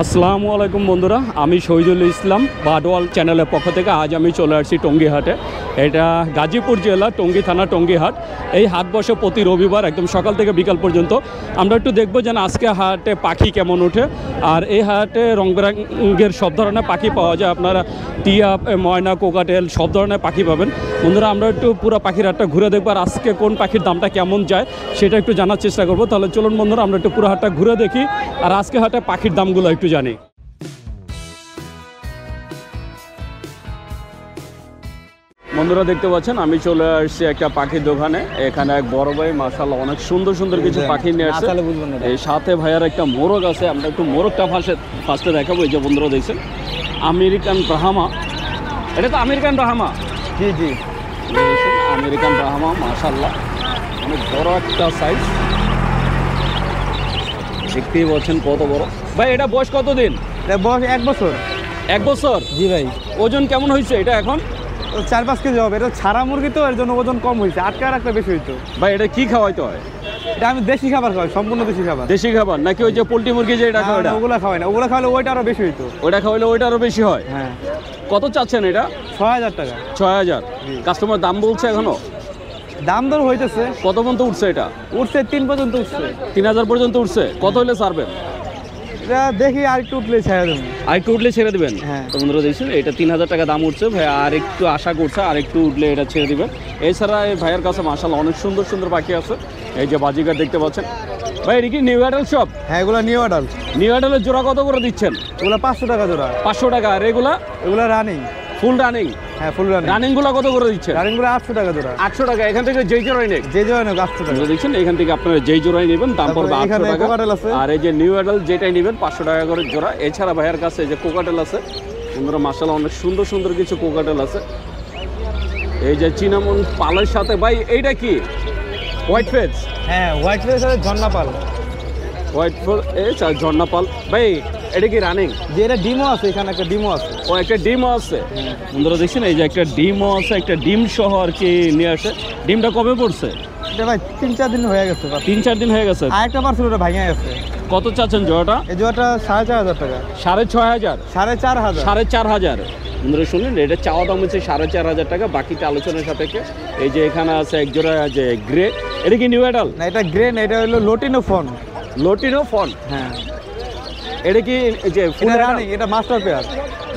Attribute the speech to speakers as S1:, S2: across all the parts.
S1: আসসালামু আলাইকুম বন্ধুরা, আমি শহীদুল ইসলাম বাডওয়াল চ্যানেলের পক্ষ থেকে আজ আমি চলে আসছি টঙ্গী হাটে। এটা গাজীপুর জেলা টঙ্গী থানা টঙ্গী হাট। এই হাট বসে প্রতি রবিবার একদম সকাল থেকে বিকাল পর্যন্ত। আমরা একটু দেখবো যেন আজকে হাটে পাখি কেমন ওঠে। আর এই হাটে রং বেরঙের সব ধরনের পাখি পাওয়া যায়। আপনারা টিয়া, ময়না, কোকাটেল সব ধরনের পাখি পাবেন। বন্ধুরা আমরা একটু পুরো পাখির হাটটা ঘুরে দেখবো আর আজকে কোন পাখির দামটা কেমন যায় সেটা একটু জানার চেষ্টা করবো। তাহলে চলুন বন্ধুরা আমরা একটু পুরো হাটটা ঘুরে দেখি আর আজকে হাটে পাখির দামগুলো একটু জানি। বন্ধুরা দেখতে পাচ্ছেন আমি চলে আসছি একটা পাখির দোকানে। এখানে এক বড় ভাই মাশাআল্লাহ অনেক সুন্দর সুন্দর কিছু পাখি নিয়ে আসছে। এই সাথে ভাইয়ার একটা মোরগ আছে, আমরা একটু মোরগটা ফার্স্টে দেখাবো। এই যে বন্ধুরা দেখছেন আমেরিকান ব্রাহ্মা, এটা তো আমেরিকান ব্রাহ্মা।
S2: জি জি,
S1: আমেরিকান ব্রাহ্মা মাশাআল্লাহ অনেক বড় একটা সাইজ, দেখতেই পাচ্ছেন কত বড়। ভাই এটা বয়স কতদিন?
S2: এটা বয়স 1 বছর।
S1: 1 বছর?
S2: জি ভাই।
S1: ওজন কেমন হয়েছে এটা এখন?
S2: 4-5 কেজি হবে। এটা ছাড়া মুরগি তো, এর জন্য ওজন কম হয়েছে। আটকা রাখলে বেশি হইতো।
S1: ভাই এটা কি খাওয়াইতে হয়?
S2: এটা আমি দেশি খাবার খাওয়াই, সম্পূর্ণ দেশি খাবার।
S1: দেশি খাবার নাকি ওই যে পোল্ট্রি মুরগি যে এটা খাওয়াই?
S2: ওগুলা খাওয়াই না, ওগুলা খাওয়ালে ওইটা আরো বেশি হইতো।
S1: ওইটা খাওয়াইলে ওইটা আরো বেশি হয়।
S2: হ্যাঁ।
S1: কত চাচ্ছেন এটা?
S2: 6000 টাকা।
S1: 6000। কাস্টমার দাম বলছে এখনো?
S2: দাম দর হইতেছে।
S1: কত পর্যন্ত উঠছে এটা?
S2: উঠছে 3 পর্যন্ত উঠছে।
S1: 3000 পর্যন্ত উঠছে। কত হলে ছাড়বেন?
S2: এটা দেখি আর একটু উঠলে ছেড়ে দেবেন।
S1: আর একটু উঠলে ছেড়ে দেবেন?
S2: হ্যাঁ।
S1: তো বন্ধুরা দেখছেন এটা 3000 টাকা দাম উঠছে। ভাই আর একটু আশা করছে আর একটু উঠলে এটা ছেড়ে দিবেন। এছাড়া এই ভাইয়ের কাছে মাশাআল্লাহ অনেক সুন্দর সুন্দর পাখি আছে। এই যে বাজিগার দেখতে পাচ্ছেন। ভাই এটা কি নিউ অ্যাডাল্ট সব?
S2: হ্যাঁ, এগুলা নিউ অ্যাডাল্ট।
S1: নিউ অ্যাডাল্টের জোড়া কত করে দিচ্ছেন?
S2: এগুলা 500 টাকা জোড়া।
S1: 500 টাকা। আর এগুলা?
S2: এগুলা রানিং।
S1: Full running?
S2: হ্যাঁ, ফুল রানিং।
S1: রানিং গুলা কত করে দিচ্ছেন?
S2: রানিং গুলো 800 টাকা জোড়া।
S1: 800 টাকা। এখান থেকে যেই জোড়াই নেই?
S2: যে জোড়া নেই 800 টাকা।
S1: দেখছেন এখান থেকে আপনারা যেই জোড়াই নেবেন দাম পড়বে 800 টাকা। আর এই যে নিউ অ্যাডাল্ট যেটাই নেবেন 500 টাকা করে জোড়া। এছাড়া ভাইয়ের কাছে যে কোকাটেল আছে, বন্ধুরা মাশাআল্লাহ অনেক সুন্দর সুন্দর কিছু কোকাটেল আছে। এই যে চিনামন পালের সাথে ভাই এইটা কি হোয়াইট ফেস?
S2: হ্যাঁ, হোয়াইট ফেস আর ঝর্ণাপাল।
S1: হোয়াইট ফেস এই ঝর্ণাপাল। ভাই এটা কি রানিং?
S2: যে এটা ডিমও আছে, এখানে একটা ডিমও আছে।
S1: ও একটা ডিমও আছে। বন্ধুরা দেখছেন এই যে একটা ডিমও আছে, একটা ডিম সহ আর কি নিয়ে আসে। ডিমটা কবে পড়ছে?
S2: এটা ভাই 3-4 দিন হয়ে গেছে।
S1: 3-4 দিন হয়ে গেছে।
S2: আর একটা পার্সেল ওটা ভাঙা গেছে।
S1: কত চাচ্ছেন জোড়াটা?
S2: এই জোড়াটা 4500 টাকা।
S1: 6500?
S2: 4500।
S1: 4500। বন্ধুরা শুনলেন এটা চাওয়া দাম হচ্ছে 4500 টাকা, বাকিটা আলোচনার সাপেক্ষে। এই যে এখানে আছে এক জোড়া যে গ্রে, এটা কি নিউ অ্যাডাল্ট?
S2: না, এটা গ্রে না, এটা হলো লোটিনো ফন।
S1: Lutino von?
S2: হ্যাঁ।
S1: এটা কি যে ফুল
S2: রানিং? এটা মাস্টার পেয়ার।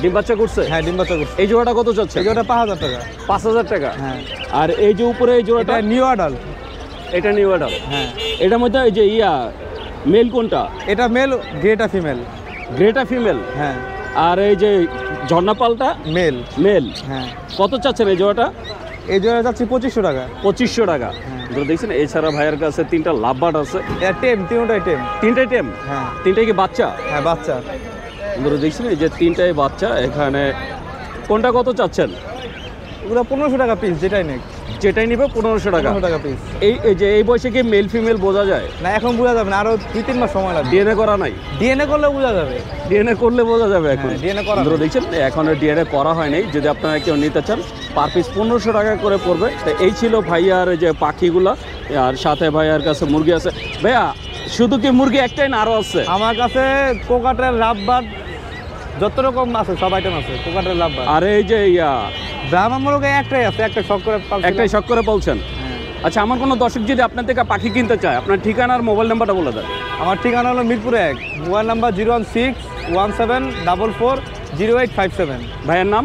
S1: ডিম বাচ্চা করছে?
S2: হ্যাঁ, ডিম বাচ্চা করছে।
S1: এই জোড়াটা কত চাচ্ছে?
S2: এই জোড়াটা 5000 টাকা।
S1: 5000 টাকা?
S2: হ্যাঁ।
S1: আর এই যে উপরে এই জোড়াটা?
S2: এটা নিউ অ্যাডাল্ট।
S1: এটা নিউ অ্যাডাল্ট?
S2: হ্যাঁ।
S1: এটার মধ্যে এই যে মেল কোনটা?
S2: এটা মেল, গ্রেটা ফিমেল।
S1: গ্রেটা ফিমেল?
S2: হ্যাঁ।
S1: আর এই যে ঝর্ণাপালটা?
S2: মেল।
S1: মেল।
S2: হ্যাঁ।
S1: কত চাচ্ছেন এই জোড়াটা?
S2: এই জোড়া যাচ্ছে 2500 টাকা।
S1: 2500 টাকা। দেখছেন এছাড়া ভাইয়ের কাছে 3টা লাভবার্ড আছে।
S2: এটা টেম, তিনটাই টেম।
S1: 3টাই টেম?
S2: হ্যাঁ।
S1: 3টাই কি বাচ্চা?
S2: হ্যাঁ, বাচ্চা।
S1: বন্ধুরা দেখছেন এই যে 3টাই বাচ্চা। এখানে কোনটা কত চাচ্ছেন?
S2: ওগুলো 1500 টাকা পিস, যেটাই নেই।
S1: যেটাই নিবে 1500 টাকা।
S2: 1500 টাকা পিস।
S1: এই যে এই বয়সে কি মেল ফিমেল বোঝা যায়?
S2: না, এখন বোঝা যাবে না, আরো 2-3 মাস সময় লাগবে।
S1: ডিএনএ করা নাই?
S2: ডিএনএ করলে বোঝা যাবে।
S1: ডিএনএ করলে বোঝা যাবে এখন?
S2: ডিএনএ করা।
S1: বন্ধুরা দেখছেন এখনো ডিএনএ করা হয় নাই। যদি আপনারা কেউ নিতে চান পার পিস 1500 টাকা করে পড়বে। তো এই ছিল ভাইয়ার যে পাখিগুলা। আর সাথে ভাইয়ার কাছে মুরগি আছে। ভাইয়া শুধু কি মুরগি একটাই না আরো আছে?
S2: আমার কাছে কোকাটেল, লাভবার্ড যত রকম আছে সব আইটেম আছে। Cockatiel, lovebird.
S1: আর এই যে
S2: ব্রাহ্মা মুরগ একটাই আছে, একটা শখ করে পালছি।
S1: একটাই শখ করে বলছেন?
S2: হ্যাঁ।
S1: আচ্ছা, আমার কোনো দর্শক যদি আপনার থেকে পাখি কিনতে চায় আপনার ঠিকানা আর মোবাইল নাম্বারটা বলে দেন।
S2: আমার ঠিকানা হলো মিরপুর 1, মোবাইল নাম্বার 01617440857।
S1: ভাইয়ের নাম?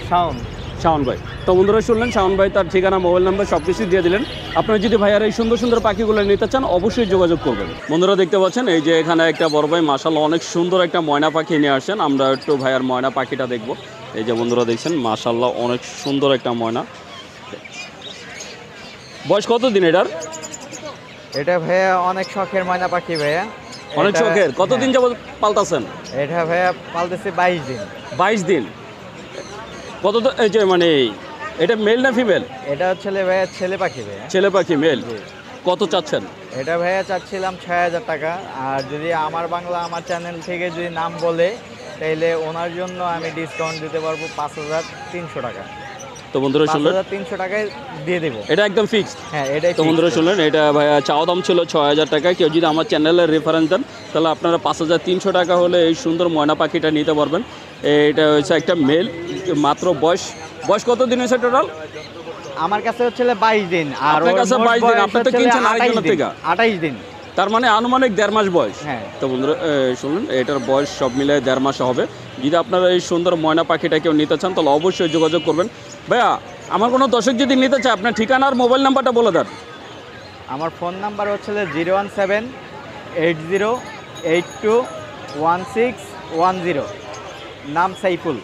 S2: শাওন।
S1: শাওন ভাই। তো বন্ধুরা শুনলেন শাওন ভাই তার ঠিকানা, মোবাইল নাম্বার সব কিছু দিয়ে দিলেন। আপনারা যদি ভাইয়ার এই সুন্দর সুন্দর পাখিগুলো নিতে চান অবশ্যই যোগাযোগ করবেন। বন্ধুরা দেখতে পাচ্ছেন এই যে এখানে একটা বড় ভাই মাশাআল্লাহ অনেক সুন্দর একটা ময়না পাখি নিয়ে আসছেন। আমরা একটু ভাইয়ার ময়না পাখিটা দেখব। এই যে বন্ধুরা দেখছেন মাশাআল্লাহ অনেক সুন্দর একটা ময়না। বয়স কত দিন এটার?
S3: এটা ভাইয়া অনেক শখের ময়না পাখি ভাইয়া।
S1: অনেক শখের? কতদিন যাবত পালতাছেন?
S3: এটা ভাইয়া পালতেছি 22 দিন।
S1: 22 দিন? কত এই যে মানে এটা মেল না ফিমেল?
S3: এটা হচ্ছে ভাইয়া ছেলে পাখি ভাইয়া।
S1: ছেলে পাখি, মেল। কত চাচ্ছেন?
S3: এটা ভাইয়া চাচ্ছিলাম 6000 টাকা। আর যদি আমার বাংলা আমার চ্যানেল থেকে যদি নাম বলে তাইলে ওনার জন্য আমি ডিসকাউন্ট দিতে পারবো 5300 টাকা।
S1: তো বন্ধুরা শুনলেন
S3: 5300 টাকায় দিয়ে দেবো।
S1: এটা একদম ফিক্সড।
S3: হ্যাঁ এটাই
S1: তো বন্ধুরা শুনলেন, এটা ভাইয়া চাওয়া দাম ছিল 6000 টাকা। কেউ যদি আমার চ্যানেলের রেফারেন্স দেন তাহলে আপনারা 5300 টাকা হলে এই সুন্দর ময়না পাখিটা নিতে পারবেন। এটা হচ্ছে একটা মেল, মাত্র বয়স কত দিন হয়েছে টোটাল?
S3: আমার কাছে হচ্ছে 22 দিন, আর
S1: আপনার কাছে 22 দিন, আপনি তো কিনছেন আরেকজনের থেকে।
S3: 28 দিন,
S1: তার মানে আনুমানিক 1.5 মাস বয়স।
S3: হ্যাঁ।
S1: তো বন্ধুরা শুনুন, এটার বয়স সব মিলে 1.5 মাস হবে। যদি আপনারা এই সুন্দর ময়না পাখিটা কেউ নিতে চান তাহলে অবশ্যই যোগাযোগ করবেন। ভাইয়া আমার কোনো দর্শক যদি নিতে চায় আপনার ঠিকানা আর মোবাইল নাম্বারটা বলে দেন।
S3: আমার ফোন নাম্বার হচ্ছে 01780821610, নাম সাইফুল।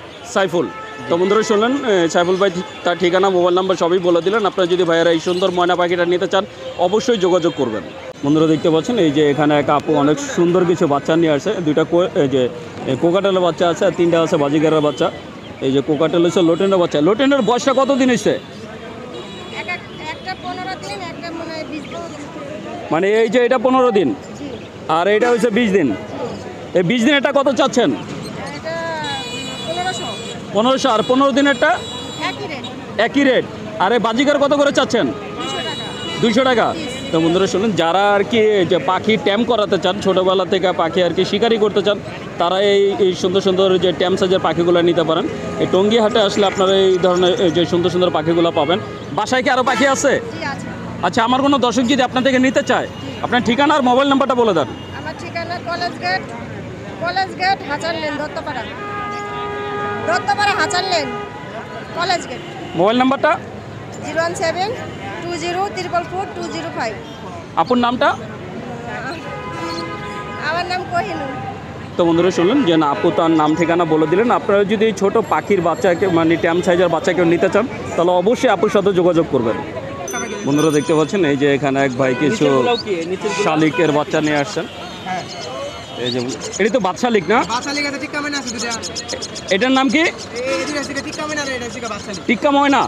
S3: তো বন্ধুরা শুনলেন, সাইফুল ভাই তার ঠিকানা, মোবাইল নাম্বার সবই বলে দিলেন। আপনারা যদি ভাইয়ারা এই সুন্দর ময়না পাখিটা নিতে চান অবশ্যই যোগাযোগ করবেন। বন্ধুরা দেখতে পাচ্ছেন এই যে এখানে এক আপু অনেক সুন্দর কিছু বাচ্চা নিয়ে আসে। দুইটা এই যে কোকাটেলের বাচ্চা আছে, আর 3টা আছে বাজিগারের বাচ্চা। এই যে কোকাটেল হচ্ছে লোটেনের বাচ্চা। লোটেনের বয়সটা কত দিন হয়েছে?
S4: একটা 15 দিন, একটা মনে হয় 20 দিন।
S1: মানে এই যে এটা 15 দিন আর এটা হচ্ছে 20 দিন। এই 20 দিন এটা কত চাচ্ছেন?
S4: এটা 1500
S1: 1500। আর 15 দিনেরটা
S4: একই রেট,
S1: একই রেট। আর এই বাজিগার কত করে চাচ্ছেন?
S4: 200 টাকা।
S1: 200 টাকা। তো বন্ধুরা শুনুন, যারা আর কি যে পাখি ট্যাম করাতে চান, ছোটোবেলা থেকে পাখি আর কি শিকারি করতে চান, তারা এই সুন্দর সুন্দর যে ট্যাম সাইজের পাখিগুলো নিতে পারেন। এই টঙ্গী হাটে আসলে আপনারা এই ধরনের যে সুন্দর সুন্দর পাখিগুলো পাবেন। বাসায় কি আরও পাখি আছে?
S4: জি আছে।
S1: আচ্ছা, আমার কোনো দর্শক যদি আপনার থেকে নিতে চায় আপনার ঠিকানা আর মোবাইল নাম্বারটা বলে দেন।
S4: আমার ঠিকানা কলেজ গেট হাজার লেন, দত্তপাড়া হাজার লেন, কলেজ গেট।
S1: মোবাইল নাম্বারটা?
S4: 01720444205।
S1: আপুর নামটা?
S4: আমার নাম কোহিনুর।
S1: তো বন্ধুরা শুনলেন যে না, আপু তার নাম ঠিকানা বলে দিলেন। আপনারা যদি এই ছোটো পাখির বাচ্চাকে মানে ট্যাম সাইজের বাচ্চাকেও নিতে চান তাহলে অবশ্যই আপুর সাথে যোগাযোগ করবেন। বন্ধুরা দেখতে পাচ্ছেন এই যে এখানে এক ভাই কিছু শালিকের বাচ্চা নিয়ে আসছেন। এই যে এটা তো বাদশালিক না? এটার নাম কি? টিক্কা ময়না।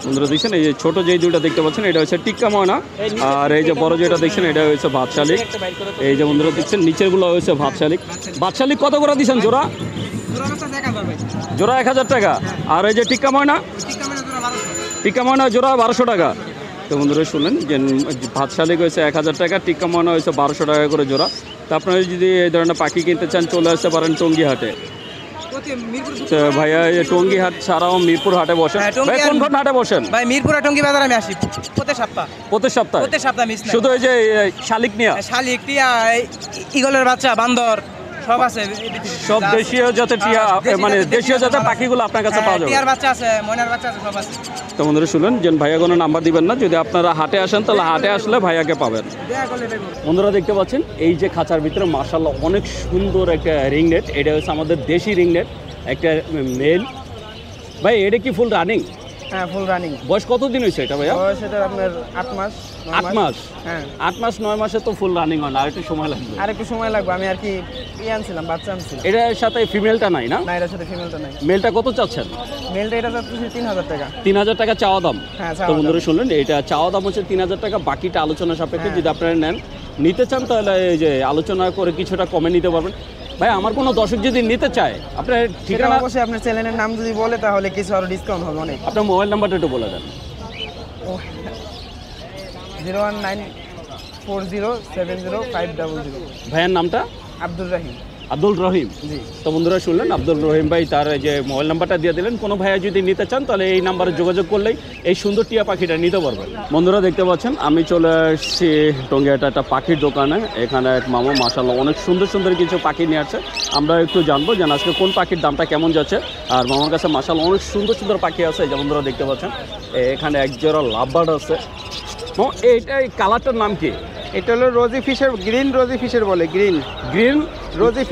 S1: বন্ধুরা দেখছেন এই যে ছোট যে দুইটা দেখতে পাচ্ছেন এটা হচ্ছে টিক্কা ময়না, আর এই যে বড় যেটা দেখছেন এটা হচ্ছে ভাতশালিক। এই যে বন্ধুরা দেখছেন নিচের গুলো হচ্ছে ভাতশালিক। ভাতশালিক কত করে দিচ্ছেন জোড়া? জোড়া 1000 টাকা। আর এই যে টিক্কা ময়না জোড়া 1200 টাকা। তো বন্ধুরা শুনলেন যে ভাতশালিক হয়েছে 1000 টাকা, টিক্কা ময়না হয়েছে 1200 টাকা করে জোড়া। তো আপনারা যদি এই ধরনের পাখি কিনতে চান চলে আসতে পারেন টঙ্গী হাটে। ভাইয়া এই টঙ্গী হাট ছাড়াও মিরপুর হাটে বসেন। ভাই কোন হাটে বসেন?
S5: ভাই মিরপুর আর টঙ্গী বাজার আমি আসি প্রতি সপ্তাহে মিস নাই।
S1: শুধু এই যে শালিক নিয়া?
S5: শালিক, টিয়া, ঈগলের বাচ্চা, বান্দর সব আছে।
S1: সব দেশীয় জাতের টিয়া, মানে দেশীয় জাতের পাখিগুলো আপনার কাছে পাওয়া যাবে।
S5: টিয়ার বাচ্চা আছে, ময়নার বাচ্চা আছে, সব আছে।
S1: তো বন্ধুরা শুনলেন যে ভাইয়া কোনো নাম্বার দিবেন না, যদি আপনারা হাটে আসেন তাহলে হাটে আসলে ভাইয়াকে পাবেন। বন্ধুরা দেখতে পাচ্ছেন এই যে খাঁচার ভিতরে মাশাআল্লাহ অনেক সুন্দর একটা রিং নেট। এটা হচ্ছে আমাদের দেশি রিং নেট, একটা মেল। ভাই এটা কি ফুল রানিং?
S2: হ্যাঁ, ফুল রানিং।
S1: বয়স কত দিন হয়েছে এটা ভাইয়া?
S2: বয়স এটা আপনার 8 মাস।
S1: 8 মাস?
S2: হ্যাঁ,
S1: 8 মাস 9 মাসে তো ফুল রানিং হয় না, আর একটু সময় লাগবে।
S2: আর একটু সময় লাগবে। আমি আর কি আনছিলাম, বাচ্চা আনছিলাম।
S1: এটার সাথে ফিমেলটা নাই না?
S2: না, এটার সাথে ফিমেলটা নাই।
S1: মেলটা কত চাচ্ছেন?
S2: মেলটা এটা যাচ্ছে 3000 টাকা।
S1: 3000 টাকা চাওয়া দাম।
S2: হ্যাঁ,
S1: তো বন্ধুরা শুনলেন এটা চাওয়া দাম হচ্ছে 3000 টাকা, বাকিটা আলোচনা সাপেক্ষে। যদি আপনারা নিতে চান তাহলে এই যে আলোচনা করে কিছুটা কমে নিতে পারবেন। ভাই আমার কোনো দর্শক যদি নিতে চায় আপনার ঠিকানা?
S2: অবশ্যই আপনার চ্যানেলের নাম যদি বলে তাহলে কিছু আরো ডিসকাউন্ট হবে অনেক।
S1: আপনার মোবাইল নাম্বারটা একটু বলে দেন।
S2: 01940705000।
S1: ভাইয়ের নামটা?
S2: আব্দুর রহিম।
S1: আব্দুল রহিম।
S2: জি।
S1: তো বন্ধুরা শুনলেন আব্দুল রহিম ভাই তার যে মোবাইল নাম্বারটা দিয়ে দিলেন। কোনো ভাইয়া যদি নিতে চান তাহলে এই নাম্বারে যোগাযোগ করলেই এই সুন্দর টিয়া পাখিটা নিতে পারবেন। বন্ধুরা দেখতে পাচ্ছেন আমি চলে আসছি টঙ্গিয়াটা একটা পাখির দোকানে। এখানে এক মামা মাশাআল্লাহ অনেক সুন্দর সুন্দর কিছু পাখি নিয়ে আসছে। আমরা একটু জানবো যে আজকে কোন পাখির দামটা কেমন যাচ্ছে। আর মামার কাছে মাশাআল্লাহ অনেক সুন্দর সুন্দর পাখি আছে। যে বন্ধুরা দেখতে পাচ্ছেন এখানে এক জোড়া লাভবার্ড আছে। এইটা এই কালারটার নাম কি?
S2: এটা হলো rosy fisher, green rosy fisher বলে। Green rosy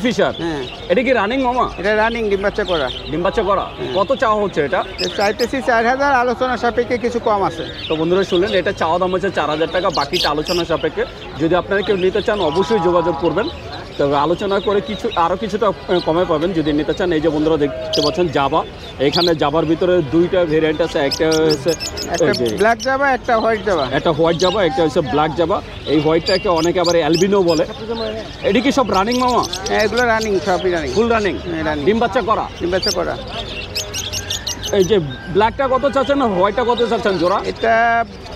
S2: fisher.
S1: হ্যাঁ, এটা কি রানিং মামা?
S2: এটা রানিং, ডিম বাচ্চা করা।
S1: ডিম বাচ্চা করা। কত চাওয়া হচ্ছে এটা?
S2: চাইতেছি 4000, আলোচনা সাপেক্ষে কিছু কম আছে।
S1: তো বন্ধুরা শুনলেন এটা চাওয়া দাম হচ্ছে 4000 টাকা, বাকিটা আলোচনা সাপেক্ষে। যদি আপনারা কেউ নিতে চান অবশ্যই যোগাযোগ করবেন, তবে আলোচনা করে আরও কিছুটা কমে পাবেন যদি নিতে চান। এই যে বন্ধুরা দেখতে পাচ্ছেন জাবা। এখানে জাবার ভিতরে দুইটা ভেরিয়েন্ট আছে, একটা হচ্ছে
S2: ব্ল্যাক জাবা, একটা হোয়াইট জাবা।
S1: একটা হোয়াইট জাবা, একটা হচ্ছে ব্ল্যাক জাবা। এই হোয়াইটটাকে অনেকে আবার অ্যালবিনো বলে। এটি কি সব রানিং মামা?
S2: হ্যাঁ, এগুলো রানিং, সবই রানিং,
S1: ফুল রানিং।
S2: রানিং।
S1: ডিম বাচ্চা করা?
S2: ডিম বাচ্চা করা।
S3: এই যে ব্ল্যাকটা কত চাচ্ছেন আর হোয়াইটটা কত চাচ্ছেন জোড়া?
S5: এটা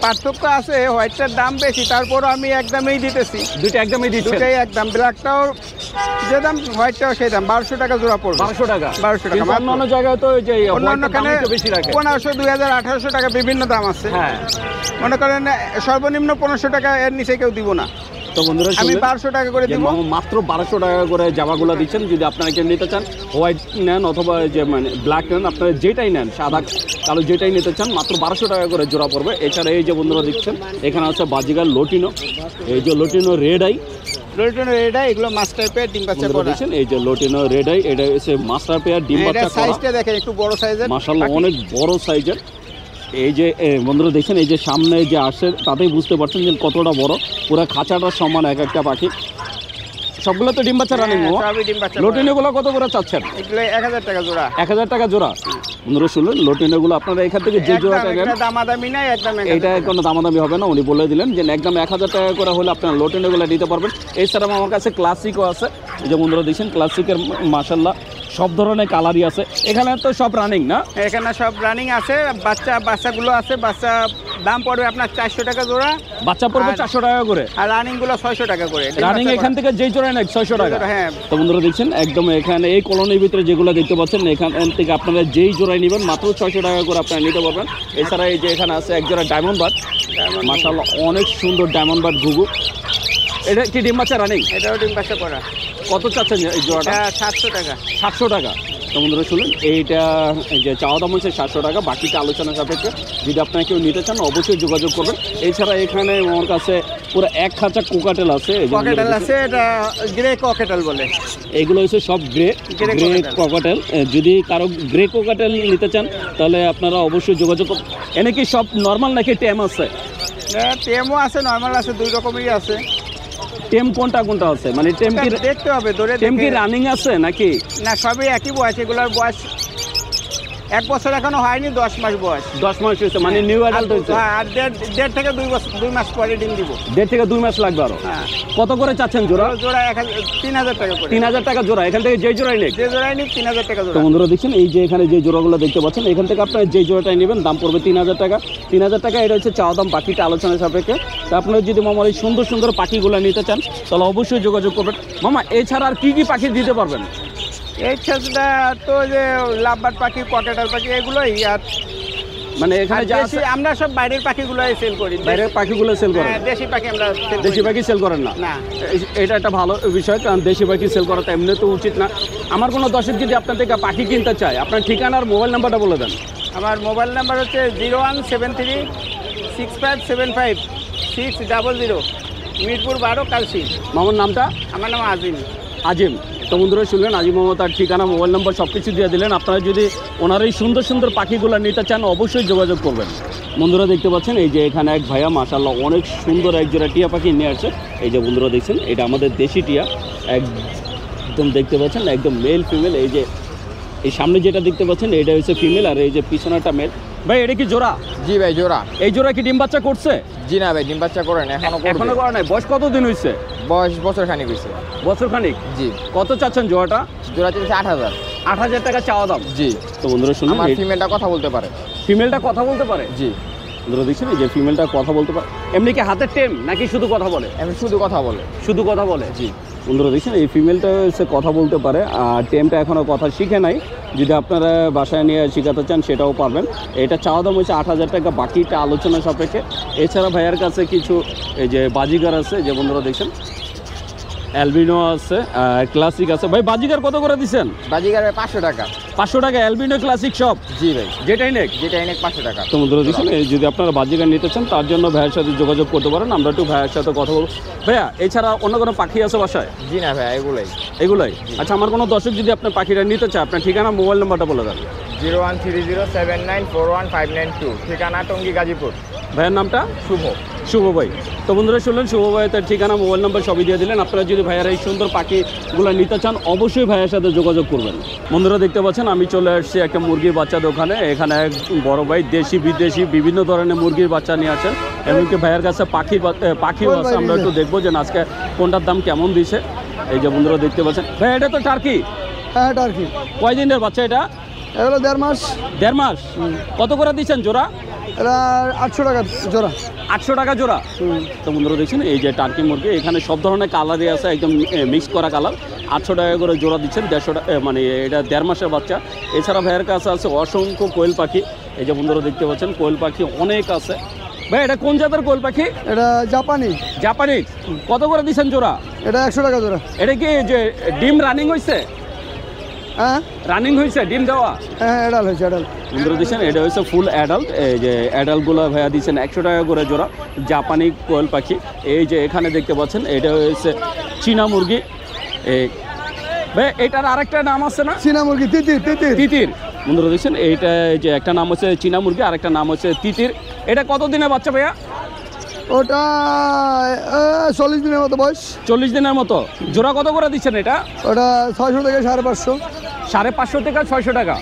S5: পার্থক্য আছে, হোয়াইটটার দাম বেশি, তারপরও আমি একদমই দিতেছি।
S3: দুইটা একদমই দিচ্ছেন?
S5: দুটাই একদম, ব্ল্যাকটাও যে দাম, হোয়াইটটাও সেই দাম, 1200 টাকা জোড়া পড়বে।
S3: 1200 টাকা?
S5: 1200 টাকা।
S3: কিন্তু অন্যান্য জায়গায় তো এই যে
S5: অন্যান্য
S3: হোয়াইটের দাম একটু বেশি রাখে।
S5: 1500, 2000, 1800 টাকা বিভিন্ন দাম আছে।
S3: হ্যাঁ,
S5: মনে করেন সর্বনিম্ন 1500 টাকা, এর নিচে কেউ দিব না।
S3: তো বন্ধুরা
S5: আমি
S3: শুনলেন
S5: 1200 টাকা করে
S3: যে
S5: দিব।
S3: মাত্র 1200 টাকা করে জামাগুলো দিচ্ছেন। যদি আপনারা কেউ নিতে চান, হোয়াইট নেন অথবা যে মানে ব্ল্যাক নেন, আপনারা যেটাই নেন, সাদা কালো যেটাই নিতে চান, মাত্র 1200 টাকা করে জোড়া পড়বে। এছাড়া এই যে বন্ধুরা দিচ্ছেন, এখানে আছে বাজিগার লটিনো, এই যে লটিনো রেড আই,
S5: লটিনো রেড আই, এগুলো মাছ টাইপের, ডিম বাচ্চা
S3: বন্ধুরা
S5: করা।
S3: দিচ্ছেন এই যে লটিনো রেড আই, এটা হচ্ছে মাস্টার পেয়ার, ডিম
S5: এটা
S3: বাচ্চা করা।
S5: সাইজটা দেখেন একটু বড় সাইজের,
S3: মাশাআল্লাহ অনেক বড় সাইজের। এই যে বন্ধুরা দেখছেন, এই যে সামনে যে আসে তাতেই বুঝতে পারছেন যে কতটা বড়, পুরো খাঁচাটার সমান এক একটা পাখি। সবগুলো তো ডিম বাচ্চা রানিং।
S5: সবই ডিম বাচ্চা।
S3: লটিনোগুলো কত করে চাচ্ছেন?
S5: এগুলো 1000 টাকা জোড়া।
S3: 1000 টাকা জোড়া। বন্ধুরা শুনলেন, লটিনোগুলো আপনারা এখান থেকে যে জোড়াটা নেন,
S5: দামাদামি নাই, একদম
S3: এটা কোনো দামাদামি হবে না। উনি বলে দিলেন যে একদম 1000 টাকা করে হলে আপনারা লটিনোগুলো নিতে পারবেন। এছাড়াও আমার কাছে ক্লাসিকও আছে। এই যে বন্ধুরা দেখছেন, ক্লাসিকের মাশাআল্লাহ সব ধরনের কালারই আছে। এখানে তো সব রানিং না?
S5: এখানে সব রানিং আছে, বাচ্চাগুলো আছে। বাচ্চা দাম পড়বে আপনার 400 টাকা জোড়া,
S3: বাচ্চা পড়বে 400 টাকা করে,
S5: আর রানিং গুলো 600 টাকা করে।
S3: রানিং এখান থেকে যেই জোড়া নেয় 600 টাকা।
S5: হ্যাঁ।
S3: তো বন্ধুরা দেখছেন, একদম এখানে এই কলোনির ভিতরে যেগুলো দেখতে পাচ্ছেন, এখান থেকে আপনারা যেই জোড়ায় নেবেন মাত্র 600 টাকা করে আপনারা নিতে পারবেন। এছাড়া এই যে এখানে আছে এক জোড়া ডায়মন্ড বার্ড, মাশাআল্লাহ অনেক সুন্দর ডায়মন্ড বার্ড ঘুঘু। এটা কি ডিম বাচ্চা রানিং?
S5: এটাও ডিম বাচ্চা করা।
S3: কত চাচ্ছেন এই জোড়াটা?
S5: 700 টাকা।
S3: 700 টাকা। তো বন্ধুরা শুনুন, এইটা যে চাওয়া দাম হচ্ছে 700 টাকা, বাকিটা আলোচনা সাপেক্ষে। যদি আপনারা কেউ নিতে চান অবশ্যই যোগাযোগ করবেন। এছাড়া এখানে আমার কাছে পুরো এক খাঁচা কোকাটেল আছে।
S5: ককেটেল আছে, এটা গ্রে ককেটেল বলে।
S3: এগুলো হচ্ছে সব গ্রে কোকাটেল। যদি কারো গ্রে কোকাটেল নিতে চান তাহলে আপনারা অবশ্যই যোগাযোগ করুন। এনে কি সব নর্মাল নাকি টেম আছে?
S5: টেমও আছে, নর্মাল আছে, দুই রকমেরই আছে।
S3: টেম কোনটা কোনটা আছে? মানে টেম কি
S5: দেখতে হবে, ধরে
S3: টেম কি রানিং আছে নাকি?
S5: না, সবই একই বয়স। এগুলোর বয়স 1 বছর এখনো হয়নি, 10 মাস বয়স।
S3: 10 মাস হয়েছে, মানে নিউ অ্যাডাল্ট হয়েছে।
S5: হ্যাঁ, আর দেড় থেকে 2 মাস পরে ডিম দিব।
S3: 1.5 থেকে 2 মাস লাগবে আরো।
S5: হ্যাঁ।
S3: কত করে চাচ্ছেন জোড়া?
S5: জোড়া 3000 টাকা করে।
S3: 3000 টাকা জোড়া। এখান থেকে যে জোড়াই নেই,
S5: যে জোড়াই নিক 3000 টাকা
S3: তো
S5: জোড়া।
S3: বন্ধুরা দেখছেন, এই যে এখানে যে জোড়াগুলো দেখতে পাচ্ছেন, এখান থেকে আপনারা যে জোড়াটাই নেবেন দাম পড়বে 3000 টাকা। 3000 টাকা এটা হচ্ছে চাওয়া দাম, বাকিটা আলোচনা সাপেক্ষে। তো আপনারা যদি মামার এই সুন্দর সুন্দর পাখিগুলো নিতে চান তাহলে অবশ্যই যোগাযোগ করবেন। মামা এছাড়া আর কি কি পাখি দিতে পারবেন?
S5: এই ক্ষেত্রে তো যে লাভবার্ড পাখি, ককেটাল পাখি, এগুলোই। আর
S3: মানে এখানে যা আছে,
S5: আমরা সব বাইরের পাখিগুলোই সেল করি।
S3: বাইরের পাখিগুলো সেল করেন?
S5: হ্যাঁ, দেশি পাখি আমরা সেল করি।
S3: দেশি পাখি সেল করেন না?
S5: না।
S3: এটা একটা ভালো বিষয়, কারণ দেশি পাখি সেল করাটা এমনি তো উচিত না। আমার কোনো দর্শক যদি আপনার থেকে পাখি কিনতে চায়, আপনার ঠিকানা আর মোবাইল নাম্বারটা বলে দেন।
S5: আমার মোবাইল নাম্বার হচ্ছে 0173655600, মিরপুর 12, কালসি।
S3: মামার নামটা?
S5: আমার নাম আজিম।
S3: আজিম। তো বন্ধুরা শুনলেন, আজিম মামা তার ঠিকানা, মোবাইল নম্বর সব কিছু দিয়ে দিলেন। আপনারা যদি ওনার এই সুন্দর সুন্দর পাখিগুলো নিতে চান অবশ্যই যোগাযোগ করবেন। বন্ধুরা দেখতে পাচ্ছেন, এই যে এখানে এক ভাইয়া মাশাআল্লাহ অনেক সুন্দর এক জোড়া টিয়া পাখি নিয়ে আসছে। এই যে বন্ধুরা দেখছেন, এটা আমাদের দেশি টিয়া, একদম দেখতে পাচ্ছেন একদম মেল ফিমেল। এই যে এই সামনে যেটা দেখতে পাচ্ছেন এটা হচ্ছে ফিমেল, আর এই যে পিছনেটা মেল। ভাই এটা কি জোড়া?
S6: জি ভাই, জোড়া।
S3: এই জোড়া কি ডিম বাচ্চা করছে?
S6: জি না ভাই, ডিম বাচ্চা করেন
S3: এখনো করে নাই। বয়স কতদিন হয়েছে?
S6: বয়স বছর খানিক হয়েছে।
S3: বছর খানিক?
S6: জি।
S3: কত চাচ্ছেন জোড়াটা?
S6: জোড়া চাইছে 8000।
S3: 8000 টাকা চাওয়া দাম?
S6: জি।
S3: তো বন্ধুরা শুনুন,
S6: আমার ফিমেলটা কথা বলতে পারে।
S3: ফিমেলটা কথা বলতে পারে?
S6: জি।
S3: বন্ধুরা দেখছেন, এই যে ফিমেলটা কথা বলতে পারে। এমনি কি হাতের টেম নাকি শুধু কথা বলে?
S6: আমি শুধু কথা বলে।
S3: শুধু কথা বলে?
S6: জি।
S3: বন্ধুরা দেখছেন, এই ফিমেলটা হচ্ছে কথা বলতে পারে, আর টেমটা এখনও কথা শিখে নাই। যদি আপনারা বাসায় নিয়ে শেখাতে চান সেটাও পারবেন। এটা চাওয়া দাম হচ্ছে 8000 টাকা, বাকিটা আলোচনা সাপেক্ষে। এছাড়া ভাইয়ার কাছে কিছু এই যে বাজিগার আছে, যে বন্ধুরা দেখছেন অ্যালবিনো আছে, ক্লাসিক আছে। ভাই বাজিগার কত করে দিচ্ছেন?
S6: বাজিগার 500 টাকা।
S3: 500 টাকা অ্যালবিনো ক্লাসিক সব?
S6: জি ভাই,
S3: যেটাই নেক?
S6: যেটাই নেক 500 টাকা।
S3: তো বন্ধুরা দেখছেন, যদি আপনারা বাজিগার নিতে চান তার জন্য ভাইয়ের সাথে যোগাযোগ করতে পারেন। আমরা একটু ভাইয়ের সাথে কথা বলবো। ভাইয়া এছাড়া অন্য কোনো পাখি আছে বাসায়?
S6: জি না ভাই, এগুলাই।
S3: এগুলাই? আচ্ছা, আমার কোনো দর্শক যদি আপনার পাখিটা নিতে চায়, আপনার ঠিকানা মোবাইল নাম্বারটা বলে দেন।
S6: 0130794192, ঠিকানা টঙ্গী, গাজীপুর।
S3: ভাইয়ের নামটা?
S6: শুভ।
S3: শুভ ভাই। তো বন্ধুরা শুনলেন, শুভ ভাই তার ঠিকানা মোবাইল নাম্বার সবই দিয়ে দিলেন। আপনারা যদি ভাইয়ার এই সুন্দর পাখিগুলো নিতে চান অবশ্যই ভাইয়ের সাথে যোগাযোগ করবেন। বন্ধুরা দেখতে পাচ্ছেন, আমি চলে আসছি একটা মুরগির বাচ্চা দোকানে। এখানে এক বড় ভাই দেশি বিদেশি বিভিন্ন ধরনের মুরগির বাচ্চা নিয়ে আসেন। এমনকি ভাইয়ের কাছে পাখিও আছে। আমরা একটু দেখবো যে আজকে কোনটার দাম কেমন দিছে। এই যে বন্ধুরা দেখতে পাচ্ছেন, ভাই এটা তো টার্কি?
S7: হ্যাঁ, টার্কি।
S3: কয়দিনের বাচ্চা এটা?
S7: এগুলো 1.5 মাস।
S3: 1.5 মাস। কত করে দিচ্ছেন জোড়া?
S7: এটা 800 টাকা জোড়া।
S3: 800 টাকা জোড়া। তো বন্ধুরা দেখছেন এই যে টার্কি মুরগি, এখানে সব ধরনের কালারই আছে, একদম মিক্স করা কালার। 800 টাকা করে জোড়া দিচ্ছেন, 150 টাকা, মানে এটা 1.5 মাসের বাচ্চা। এছাড়া ভাইয়ের কাছে আছে অসংখ্য কোয়েল পাখি। এই যে বন্ধুরা দেখতে পাচ্ছেন কোয়েল পাখি অনেক আছে। ভাই এটা কোন জাতের কোয়েল পাখি?
S7: এটা জাপানি।
S3: জাপানি। কত করে দিচ্ছেন জোড়া?
S7: এটা 100 টাকা জোড়া।
S3: এটা কি যে ডিম রানিং হয়েছে?
S7: হ্যাঁ
S3: রানিং হয়েছে ডিম দেওয়া?
S7: হ্যাঁ অ্যাডাল হয়েছে অ্যাডাল।
S3: বন্ধুরা দিচ্ছেন এটা হচ্ছে ফুল অ্যাডাল্ট। এই যে অ্যাডাল্টগুলো ভাইয়া দিচ্ছেন 100 টাকা করে জোড়া, জাপানি কোয়েল পাখি। এই যে এখানে দেখতে পাচ্ছেন এটা হচ্ছে চীনা মুরগি। এই ভাই এটার আরেকটা নাম আছে না?
S7: চীনা মুরগি তিতির।
S3: তিতির। বন্ধুরা দেখছেন এইটা যে একটা নাম হচ্ছে চীনা মুরগি, আরেকটা নাম হচ্ছে তিতির। এটা কত দিনের বাচ্চা ভাইয়া?
S7: ওটা 40 দিনের মতো বয়স।
S3: 40 দিনের মতো। জোড়া কত করে দিচ্ছেন এটা?
S7: ওটা 600 থেকে 550।
S3: 550 থেকে 600 টাকা।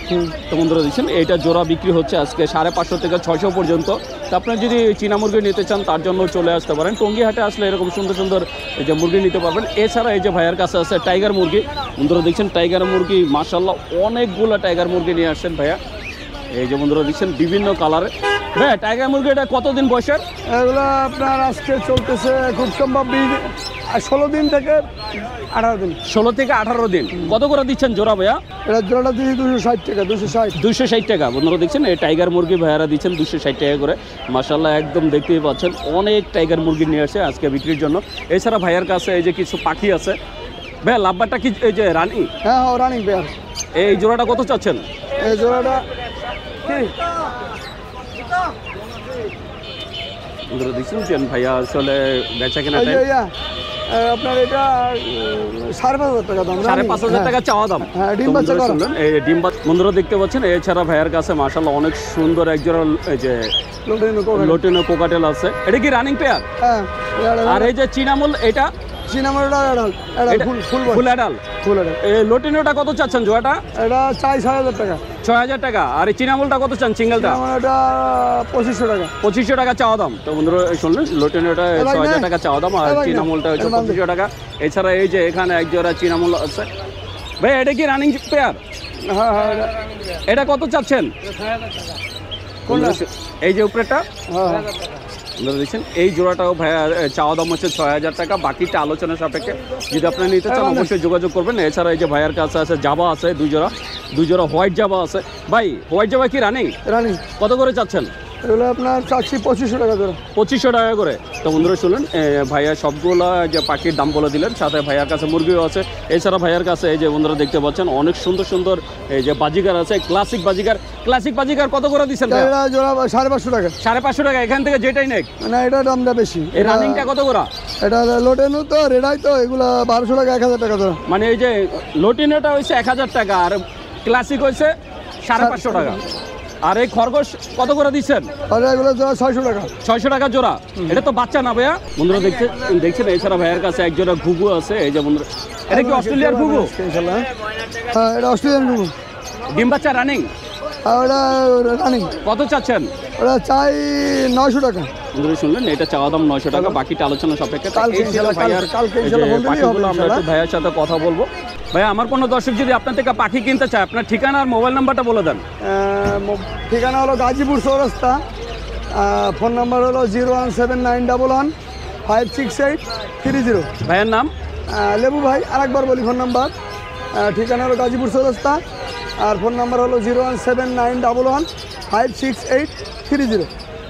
S3: তো বন্ধুরা দিচ্ছেন এইটা জোড়া বিক্রি হচ্ছে আজকে 550 থেকে 600 পর্যন্ত। তো আপনারা যদি চীনা মুরগি নিতে চান তার জন্য চলে আসতে পারেন। টঙ্গী হাটে আসলে এরকম সুন্দর সুন্দর এই যে মুরগি নিতে পারবেন। এছাড়া এই যে ভাইয়ের কাছে আছে টাইগার মুরগি। বন্ধুরা দেখছেন টাইগার মুরগি মাশাআল্লাহ অনেকগুলো টাইগার মুরগি নিয়ে আসছেন ভাইয়া। এই যে বন্ধুরা দেখছেন বিভিন্ন কালারে। ভাইয়া টাইগার মুরগি এটা কতদিন বয়সের?
S7: এগুলো আপনার আজকে চলতেছে খুব সম্ভব 16 দিন থেকে 18 দিন।
S3: 16 থেকে 18 দিন। কত করে দিচ্ছেন জোড়া ভাইয়া?
S7: এটা জোড়াটা দিচ্ছি 260 টাকা।
S3: 260 টাকা। বন্ধুরা দেখছেন এই টাইগার মুরগি ভাইয়ারা দিচ্ছেন 260 টাকা করে। মাশাআল্লাহ একদম দেখতেই পাচ্ছেন অনেক টাইগার মুরগি নিয়ে আসে আজকে বিক্রির জন্য। এছাড়া ভাইয়ার কাছে এই যে কিছু পাখি আছে। ভাইয়া লাভবারটা কি এই যে রানী?
S7: হ্যাঁ রানিং পেয়ার।
S3: এই জোড়াটা কত চাচ্ছেন?
S7: এই জোড়াটা কি
S3: বন্ধুরা দেখছেন ভাইয়া আসলে বেচা কেনা
S7: এই যে আপনার এটা 5,500 টাকা দাম।
S3: 5,500 টাকা চাওয়া দাম।
S7: হ্যাঁ ডিম বাচ্চা করা।
S3: এই ডিম বন্ধুরা দেখতে পাচ্ছেন। এছাড়া ভাইয়ার কাছে মাশাআল্লাহ অনেক সুন্দর একজোড়া এই যে লোটিনো কোকাটেল আছে। এটা কি রানিং পেয়ার?
S7: হ্যাঁ।
S3: আর এই যে চিনামুল এটা
S7: চিনামুলটা অ্যাডাল ফুল
S3: অ্যাডাল। এই লোটিনোটা কত চাচ্ছেন জোড়াটা?
S7: এটা চাই 6,000 টাকা।
S3: 6,000 টাকা। আর এই চিনামুলটা কত চান সিঙ্গেলটা?
S7: এটা 2500 টাকা।
S3: 2500 টাকা চাওয়া দাম। তো বন্ধুরা শুনলেন লোটিনোটা 6,000 টাকা চাওয়া দাম, আর চিনামুলটা হচ্ছে 2500 টাকা। এছাড়া এই যে এখানে এক জোড়া চিনামুল আছে। ভাই এটা কি রানিং পেয়ার?
S7: হ্যাঁ হ্যাঁ
S3: এটা কত চাচ্ছেন? এই যে উপরেটা দেখছেন এই জোড়াটাও ভাইয়া চাওয়া দাম হচ্ছে 6,000 টাকা। বাকিটা আলোচনা সাপেক্ষে। যদি আপনারা নিতে চান অবশ্যই যোগাযোগ করবেন। এছাড়া এই যে ভাইয়ার কাছে আছে জাবা আছে দুই জোড়া হোয়াইট জাবা আছে। ভাই হোয়াইট জাবা কি রানিং? কত করে চাচ্ছেন?
S7: এগুলো আপনার চাচ্ছি 2500 টাকা জোড়া।
S3: 2500 টাকা করে। তো বন্ধুরা শুনলেন ভাইয়া সবগুলো যে পাখির দাম বলে দিলেন, সাথে ভাইয়ার কাছে মুরগিও আছে। এছাড়া ভাইয়ার কাছে এই যে বন্ধুরা দেখতে পাচ্ছেন অনেক সুন্দর সুন্দর এই যে বাজিগার আছে, ক্লাসিক বাজিগার কত করে দিচ্ছেন?
S7: জোড়া 550 টাকা।
S3: 550 টাকা। এখান থেকে যেটাই নেক
S7: না এটা দামটা বেশি।
S3: এই রানিংটা কত করে?
S7: এটা লোটেনো তো রেডাই তো এগুলো 1200 টাকা 1000 টাকা জোড়া।
S3: মানে এই যে লোটিনোটা হচ্ছে 1000 টাকা, আর ক্লাসিক হচ্ছে 550 টাকা। আর এই খরগোশ কত করে দিচ্ছেন?
S7: এগুলো জোড়া 600 টাকা।
S3: 600 টাকা জোড়া। এটা তো বাচ্চা না ভাইয়া? বন্ধুরা দেখছেন এছাড়া ভাইয়ের কাছে এক জোড়া ঘুঘু আছে। এই যে বন্ধুরা এটা কি অস্ট্রেলিয়ার ঘুঘু?
S7: হ্যাঁ এটা অস্ট্রেলিয়ান ঘুঘু।
S3: ডিম বাচ্চা রানিং?
S7: ওটা রানিং।
S3: কত চাচ্ছেন?
S7: ওটা চাই 900 টাকা।
S3: বন্ধুরা শুনলেন এটা চাওয়া দাম 900 টাকা, বাকিটা আলোচনা সাপেক্ষে। ভাইয়ার সাথে কথা বলবো। ভাইয়া আমার কোনো দর্শক যদি আপনার থেকে পাখি কিনতে চায় আপনার ঠিকানা আর মোবাইল নাম্বারটা বলে দেন।
S7: ঠিকানা হলো গাজীপুর চৌরাস্তা। ফোন নাম্বার হলো 0179111568330।
S3: ভাইয়ের নাম?
S7: লেবু ভাই। আরেকবার বলি ফোন নাম্বার। ঠিকানা হলো গাজীপুর চৌরাস্তা, আর ফোন নাম্বার হলো 0179111568330।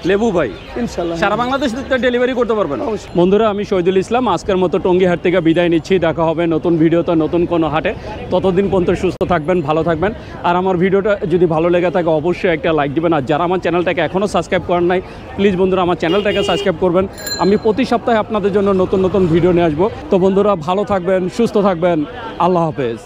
S3: লেবু ভাই
S7: ইনশাআল্লাহ
S3: সারা বাংলাদেশ ডেলিভারি করতে পারবেন। বন্ধুরা আমি শহীদুল ইসলাম আজকের মতো টঙ্গী হাট থেকে বিদায় নিচ্ছি। দেখা হবে নতুন ভিডিওতে নতুন কোনো হাটে। ততদিন পর্যন্ত সুস্থ থাকবেন, ভালো থাকবেন। আর আমার ভিডিওটা যদি ভালো লেগে থাকে অবশ্যই একটা লাইক দিবেন। আর যারা আমার চ্যানেলটাকে এখনও সাবস্ক্রাইব করেন নাই প্লিজ বন্ধুরা আমার চ্যানেলটাকে সাবস্ক্রাইব করবেন। আমি প্রতি সপ্তাহে আপনাদের জন্য নতুন নতুন ভিডিও নিয়ে আসবো। তো বন্ধুরা ভালো থাকবেন, সুস্থ থাকবেন। আল্লাহ হাফেজ।